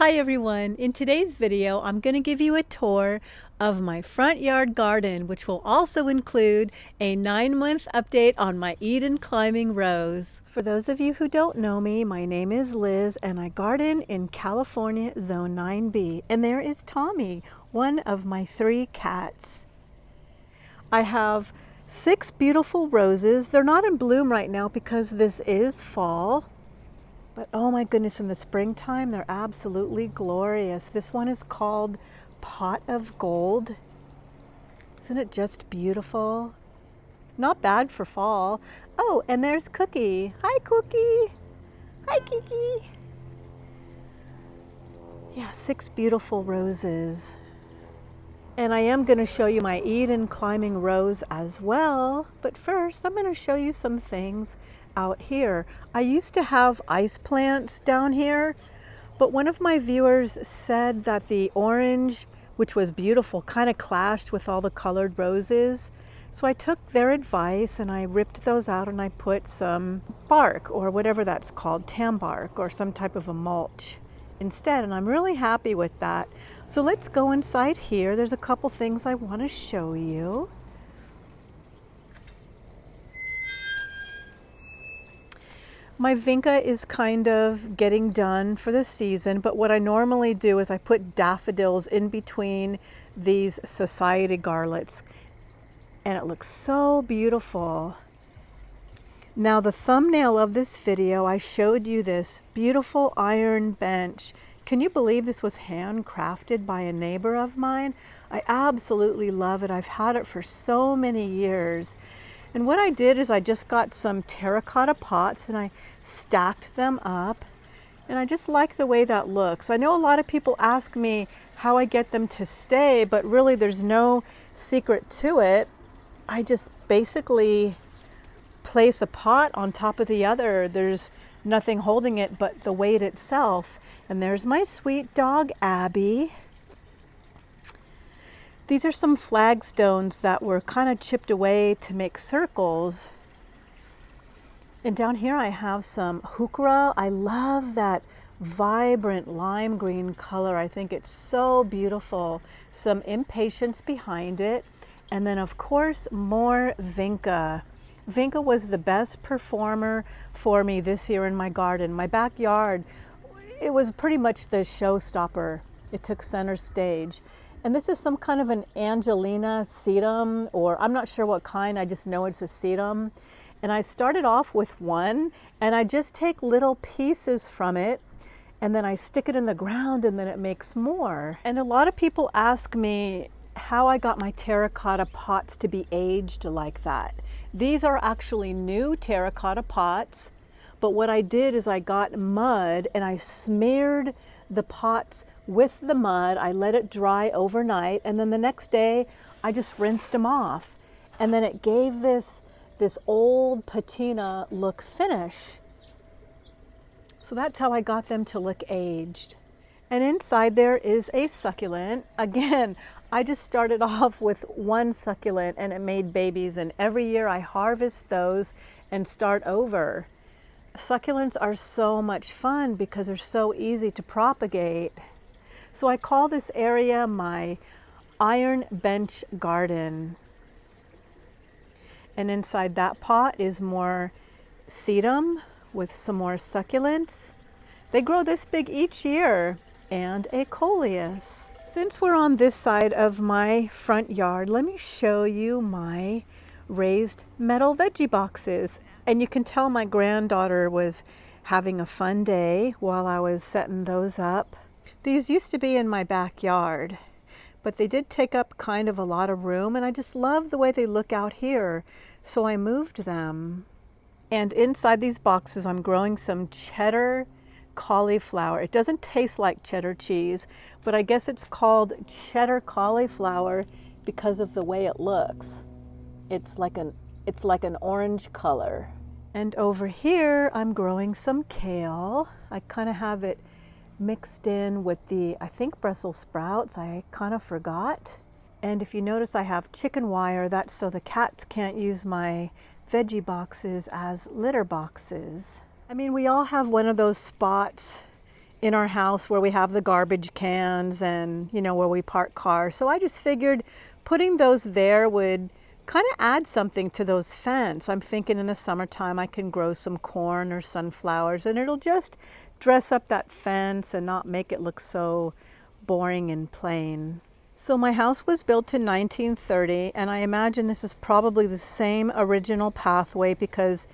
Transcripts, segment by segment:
Hi everyone! In today's video, I'm going to give you a tour of my front yard garden, which will also include a 9-month update on my Eden climbing rose. For those of you who don't know me, my name is Liz and I garden in California Zone 9B. And there is Tommy, one of my 3 cats. I have 6 beautiful roses. They're not in bloom right now because this is fall. But oh my goodness, in the springtime, they're absolutely glorious. This one is called Pot of Gold. Isn't it just beautiful? Not bad for fall. Oh, and there's Cookie. Hi, Cookie. Hi, Kiki. Yeah, 6 beautiful roses. And I am going to show you my Eden climbing rose as well. But first, I'm going to show you some things out here. I used to have ice plants down here, but one of my viewers said that the orange, which was beautiful, kind of clashed with all the colored roses. So I took their advice and I ripped those out and I put some bark, or whatever that's called, tam bark, or some type of a mulch instead, and I'm really happy with that. So let's go inside here. There's a couple things I want to show you. My vinca is kind of getting done for the season, but what I normally do is I put daffodils in between these society garlets, and it looks so beautiful. Now, the thumbnail of this video, I showed you this beautiful iron bench. Can you believe this was handcrafted by a neighbor of mine? I absolutely love it. I've had it for so many years. And what I did is I just got some terracotta pots and I stacked them up. And I just like the way that looks. I know a lot of people ask me how I get them to stay, but really there's no secret to it. I just basically place a pot on top of the other. There's nothing holding it but the weight itself. And there's my sweet dog, Abby. These are some flagstones that were kind of chipped away to make circles. And down here I have some heuchera. I love that vibrant lime green color. I think it's so beautiful. Some impatiens behind it. And then of course more vinca. Vinca was the best performer for me this year in my garden. My backyard, it was pretty much the showstopper. It took center stage. And this is some kind of an Angelina sedum, or I'm not sure what kind, I just know it's a sedum. And I started off with one, and I just take little pieces from it, and then I stick it in the ground, and then it makes more. And a lot of people ask me how I got my terracotta pots to be aged like that. These are actually new terracotta pots, but what I did is I got mud and I smeared the pots with the mud. I let it dry overnight, and then the next day I just rinsed them off. And then it gave this old patina look finish. So that's how I got them to look aged. And inside there is a succulent. Again, I just started off with one succulent and it made babies, and every year I harvest those and start over. Succulents are so much fun because they're so easy to propagate. So I call this area my iron bench garden. And inside that pot is more sedum with some more succulents. They grow this big each year, and a coleus. Since we're on this side of my front yard, let me show you my raised metal veggie boxes. And you can tell my granddaughter was having a fun day while I was setting those up. These used to be in my backyard, but they did take up kind of a lot of room, and I just love the way they look out here, so I moved them. And inside these boxes I'm growing some cheddar cauliflower. It doesn't taste like cheddar cheese, but I guess it's called cheddar cauliflower because of the way it looks. It's like an orange color. And over here I'm growing some kale. I kind of have it mixed in with the, I think, Brussels sprouts. I kind of forgot. And if you notice, I have chicken wire. That's so the cats can't use my veggie boxes as litter boxes. I mean, we all have one of those spots in our house where we have the garbage cans and, you know, where we park cars. So I just figured putting those there would kind of add something to those fence. I'm thinking in the summertime I can grow some corn or sunflowers and it'll just dress up that fence and not make it look so boring and plain. So my house was built in 1930 and I imagine this is probably the same original pathway because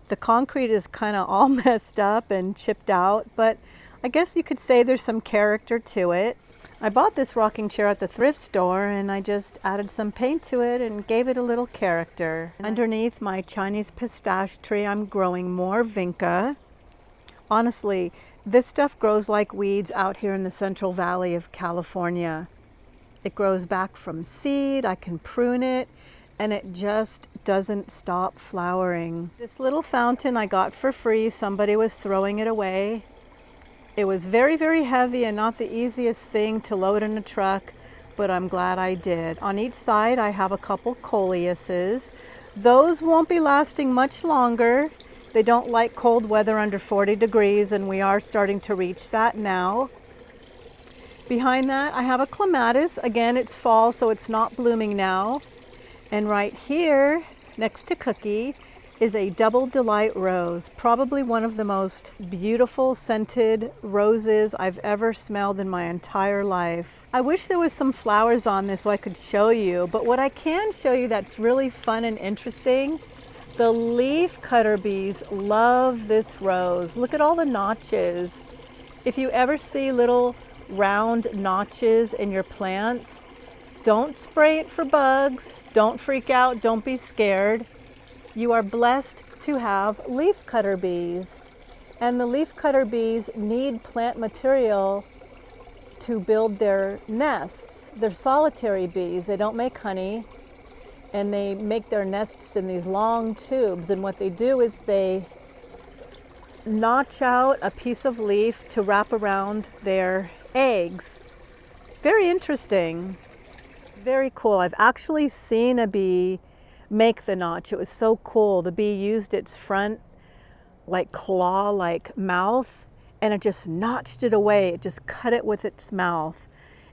the concrete is kind of all messed up and chipped out, but I guess you could say there's some character to it. I bought this rocking chair at the thrift store and I just added some paint to it and gave it a little character. Underneath my Chinese pistache tree, I'm growing more vinca. Honestly, this stuff grows like weeds out here in the Central Valley of California. It grows back from seed, I can prune it, and it just doesn't stop flowering. This little fountain I got for free, somebody was throwing it away. It was very, very heavy and not the easiest thing to load in a truck, but I'm glad I did. On each side, I have a couple coleuses. Those won't be lasting much longer. They don't like cold weather under 40 degrees, and we are starting to reach that now. Behind that, I have a clematis. Again, it's fall, so it's not blooming now. And right here, next to Cookie, is a Double Delight rose, probably one of the most beautiful scented roses I've ever smelled in my entire life. I wish there was some flowers on this so I could show you, but what I can show you that's really fun and interesting, the leaf cutter bees love this rose. Look at all the notches. If you ever see little round notches in your plants, don't spray it for bugs, don't freak out, don't be scared. You are blessed to have leaf cutter bees, and the leaf cutter bees need plant material to build their nests. They're solitary bees, they don't make honey, and they make their nests in these long tubes, and what they do is they notch out a piece of leaf to wrap around their eggs. Very interesting, very cool. I've actually seen a bee make the notch. It was so cool. The bee used its front like claw-like mouth and it just notched it away. It just cut it with its mouth.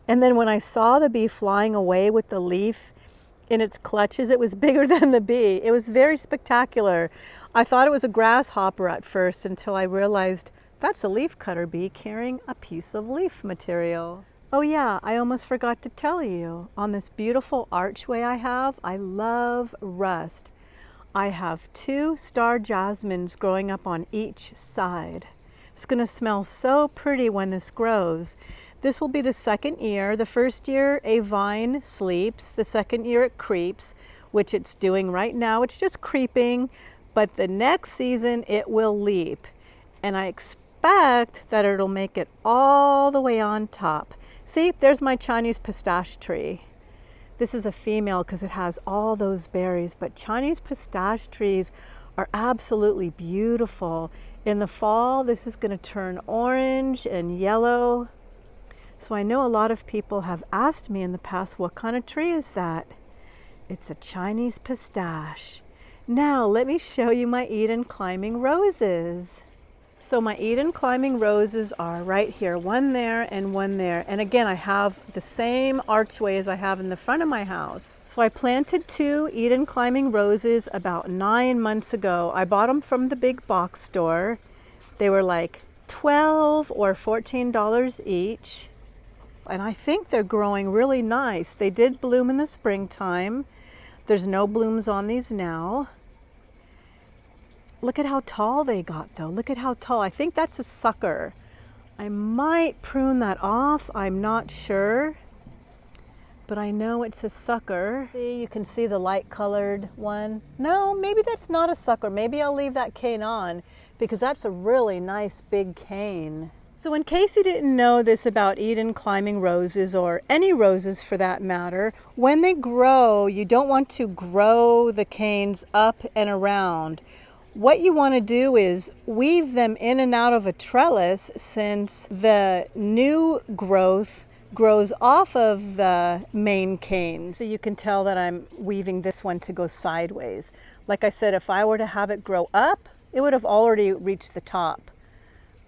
And then when I saw the bee flying away with the leaf in its clutches, it was bigger than the bee. It was very spectacular. I thought it was a grasshopper at first until I realized that's a leaf cutter bee carrying a piece of leaf material. Oh yeah, I almost forgot to tell you, on this beautiful archway I love rust. I have 2 star jasmines growing up on each side. It's gonna smell so pretty when this grows. This will be the second year. The first year a vine sleeps, the second year it creeps, which it's doing right now. It's just creeping, but the next season it will leap. And I expect that it'll make it all the way on top. See, there's my Chinese pistache tree. This is a female because it has all those berries, but Chinese pistache trees are absolutely beautiful. In the fall, this is going to turn orange and yellow. So I know a lot of people have asked me in the past, what kind of tree is that? It's a Chinese pistache. Now let me show you my Eden climbing roses. So my Eden climbing roses are right here, one there and one there. And again, I have the same archway as I have in the front of my house. So I planted 2 Eden climbing roses about 9 months ago. I bought them from the big box store. They were like $12 or $14 each. And I think they're growing really nice. They did bloom in the springtime. There's no blooms on these now. Look at how tall they got though. Look at how tall. I think that's a sucker. I might prune that off. I'm not sure, but I know it's a sucker. See, you can see the light colored one. No, maybe that's not a sucker. Maybe I'll leave that cane on because that's a really nice big cane. So in case you didn't know this about Eden climbing roses, or any roses for that matter, when they grow, you don't want to grow the canes up and around. What you want to do is weave them in and out of a trellis, since the new growth grows off of the main cane. So you can tell that I'm weaving this one to go sideways. Like I said, if I were to have it grow up, it would have already reached the top.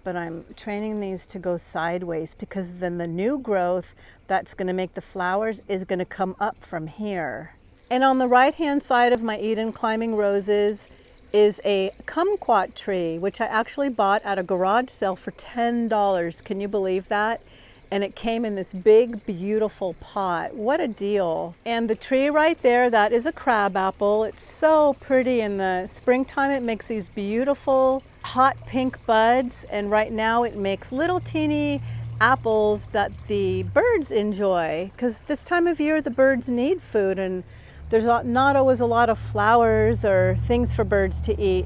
but I'm training these to go sideways because then the new growth that's going to make the flowers is going to come up from here. And on the right hand side of my Eden climbing roses is a kumquat tree, which I actually bought at a garage sale for $10. Can you believe that? And it came in this big, beautiful pot. What a deal. And the tree right there, that is a crabapple. It's so pretty in the springtime. It makes these beautiful hot pink buds. And right now it makes little teeny apples that the birds enjoy. Because this time of year, the birds need food, and there's not always a lot of flowers or things for birds to eat.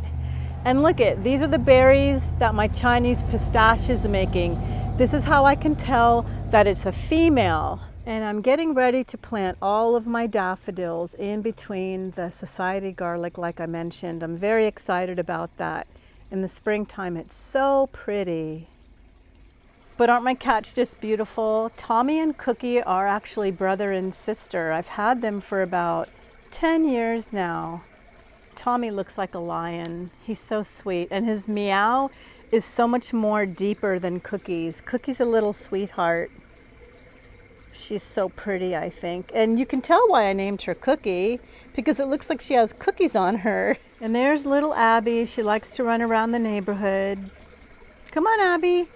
And look at, these are the berries that my Chinese pistache is making. This is how I can tell that it's a female. And I'm getting ready to plant all of my daffodils in between the society garlic, like I mentioned. I'm very excited about that. In the springtime, it's so pretty. But aren't my cats just beautiful? Tommy and Cookie are actually brother and sister. I've had them for about 10 years now. Tommy looks like a lion. He's so sweet. And his meow is so much more deeper than Cookie's. Cookie's a little sweetheart. She's so pretty, I think. And you can tell why I named her Cookie, because it looks like she has cookies on her. And there's little Abby. She likes to run around the neighborhood. Come on, Abby.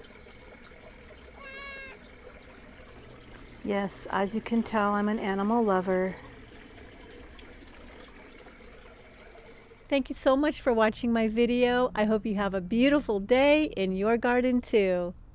Yes, as you can tell, I'm an animal lover. Thank you so much for watching my video. I hope you have a beautiful day in your garden too.